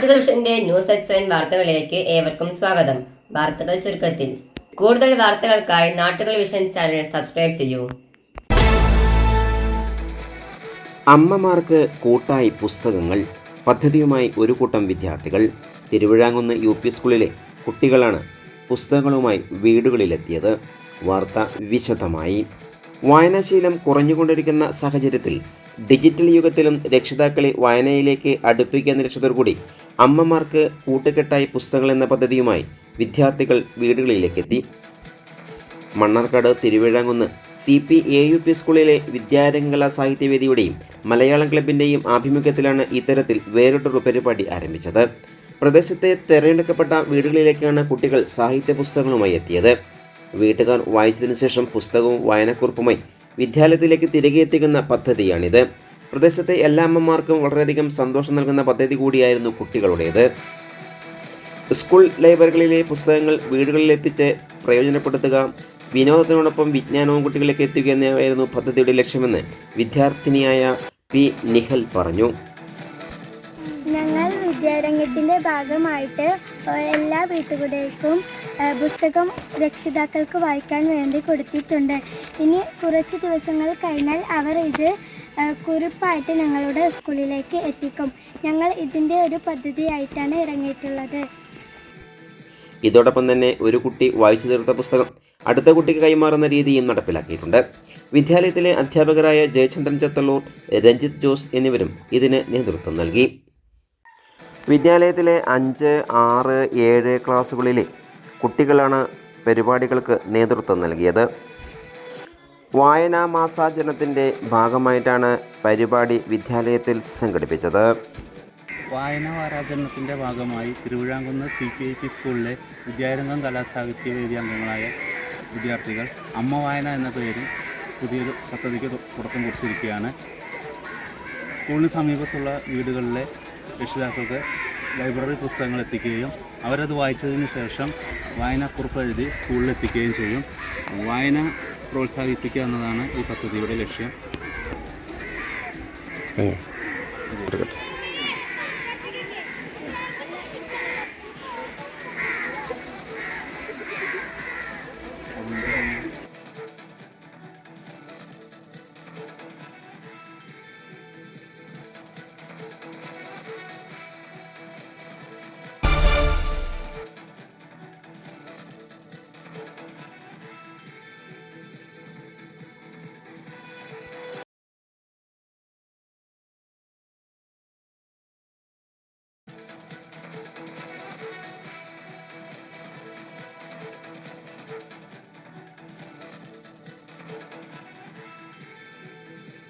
നാട്ടുകൾ വിഷന്റെ news at 7 വാർത്തകളിലേക്ക് ഏവർക്കും സ്വാഗതം. വാർത്തകൾ ചുരുക്കത്തിൽ. കൂടുതൽ വാർത്തകൾക്കായി നാട്ടുകൾ വിഷൻ ചാനൽ സബ്സ്ക്രൈബ് ചെയ്യൂ. അമ്മമാർക്ക് കൂട്ടായി പുസ്തകങ്ങൾ പദ്ധതിയുമായി ഒരു കൂട്ടം വിദ്യാർത്ഥികൾ. തിരുവിഴാങ്കുന്ന് UP സ്കൂളിലെ കുട്ടികളാണ് പുസ്തകങ്ങളുമായി വീടുകളിലെത്തിയത്. വാർത്ത വിശദമായി. വായനാശീലം കുറഞ്ഞുകൊണ്ടിരിക്കുന്ന സാഹചര്യത്തിൽ ഡിജിറ്റൽ യുഗത്തിലും രക്ഷിതാക്കളെ വായനയിലേക്ക് അടുപ്പിക്കുക എന്ന ലക്ഷ്യത്തോടുകൂടി അമ്മമാർക്ക് കൂട്ടുകെട്ടായി പുസ്തകങ്ങൾ എന്ന പദ്ധതിയുമായി വിദ്യാർത്ഥികൾ വീടുകളിലേക്കെത്തി. മണ്ണാർക്കാട് തിരുവിഴാങ്കുന്ന് CPAUP സ്കൂളിലെ വിദ്യാരംഗകലാ സാഹിത്യവേദിയുടെയും മലയാളം ക്ലബിൻ്റെയും ആഭിമുഖ്യത്തിലാണ് ഇത്തരത്തിൽ വേറിട്ടൊരു പരിപാടി ആരംഭിച്ചത്. പ്രദേശത്തെ തിരഞ്ഞെടുക്കപ്പെട്ട വീടുകളിലേക്കാണ് കുട്ടികൾ സാഹിത്യ പുസ്തകങ്ങളുമായി എത്തിയത്. വീട്ടുകാർ വായിച്ചതിനു ശേഷം പുസ്തകവും വായനക്കുറിപ്പുമായി വിദ്യാലയത്തിലേക്ക് തിരികെ എത്തിക്കുന്ന പദ്ധതിയാണിത്. പ്രദേശത്തെ എല്ലാ അമ്മമാർക്കും വളരെയധികം സന്തോഷം നൽകുന്ന പദ്ധതി കൂടിയായിരുന്നു കുട്ടികളുടേത്. സ്കൂൾ ലൈബ്രറികളിലെ പുസ്തകങ്ങൾ വീടുകളിലെത്തിച്ച് പ്രയോജനപ്പെടുത്തുക, വിനോദത്തിനോടൊപ്പം വിജ്ഞാനവും കുട്ടികളിലേക്ക് എത്തിക്കുക എന്നിവയായിരുന്നു പദ്ധതിയുടെ ലക്ഷ്യമെന്ന് വിദ്യാർത്ഥിനിയായ P. നിഹൽ പറഞ്ഞു. ഞങ്ങൾ വിദ്യാരംഗത്തിൻ്റെ ഭാഗമായിട്ട് എല്ലാ വീട്ടുകൂടേക്കും പുസ്തകം രക്ഷിതാക്കൾക്ക് വായിക്കാൻ വേണ്ടി കൊടുത്തിട്ടുണ്ട്. ഇനി കുറച്ച് ദിവസങ്ങൾ കഴിഞ്ഞാൽ അവർ ഇത് കുറിപ്പായിട്ട് ഞങ്ങളുടെ സ്കൂളിലേക്ക് എത്തിക്കും. ഞങ്ങൾ ഇതിൻ്റെ ഒരു പദ്ധതിയായിട്ടാണ് ഇറങ്ങിയിട്ടുള്ളത്. ഇതോടൊപ്പം തന്നെ ഒരു കുട്ടി വായിച്ചു തീർത്ത പുസ്തകം അടുത്ത കുട്ടിക്ക് കൈമാറുന്ന രീതിയും നടപ്പിലാക്കിയിട്ടുണ്ട്. വിദ്യാലയത്തിലെ അധ്യാപകരായ ജയചന്ദ്രൻ ചത്തല്ലൂർ, രഞ്ജിത്ത് ജോസ് എന്നിവരും ഇതിന് നേതൃത്വം നൽകി. വിദ്യാലയത്തിലെ 5, 6, 7 ക്ലാസ്സുകളിലെ കുട്ടികളാണ് പരിപാടികൾക്ക് നേതൃത്വം നൽകിയത്. വായനാ മാസാചരണത്തിൻ്റെ ഭാഗമായിട്ടാണ് പരിപാടി വിദ്യാലയത്തിൽ സംഘടിപ്പിച്ചത്. വായനാ വാരാചരണത്തിൻ്റെ ഭാഗമായി തിരുവിഴാങ്കുന്ന് CPAUP സ്കൂളിലെ വിദ്യാരംഗം കലാസാഹിത്യവേദി അംഗങ്ങളായ വിദ്യാർത്ഥികൾ അമ്മ വായന എന്ന പേരിൽ പുതിയൊരു പദ്ധതിക്ക് തുടക്കം കുറിച്ചിരിക്കുകയാണ്. സ്കൂളിന് സമീപത്തുള്ള വീടുകളിലെ രക്ഷിതാക്കൾക്ക് ലൈബ്രറി പുസ്തകങ്ങൾ എത്തിക്കുകയും അവരത് വായിച്ചതിന് ശേഷം വായനാക്കുറിപ്പ് എഴുതി സ്കൂളിൽ എത്തിക്കുകയും ചെയ്യും. വായന പ്രോത്സാഹിപ്പിക്കുക എന്നതാണ് ഈ പദ്ധതിയുടെ ലക്ഷ്യം.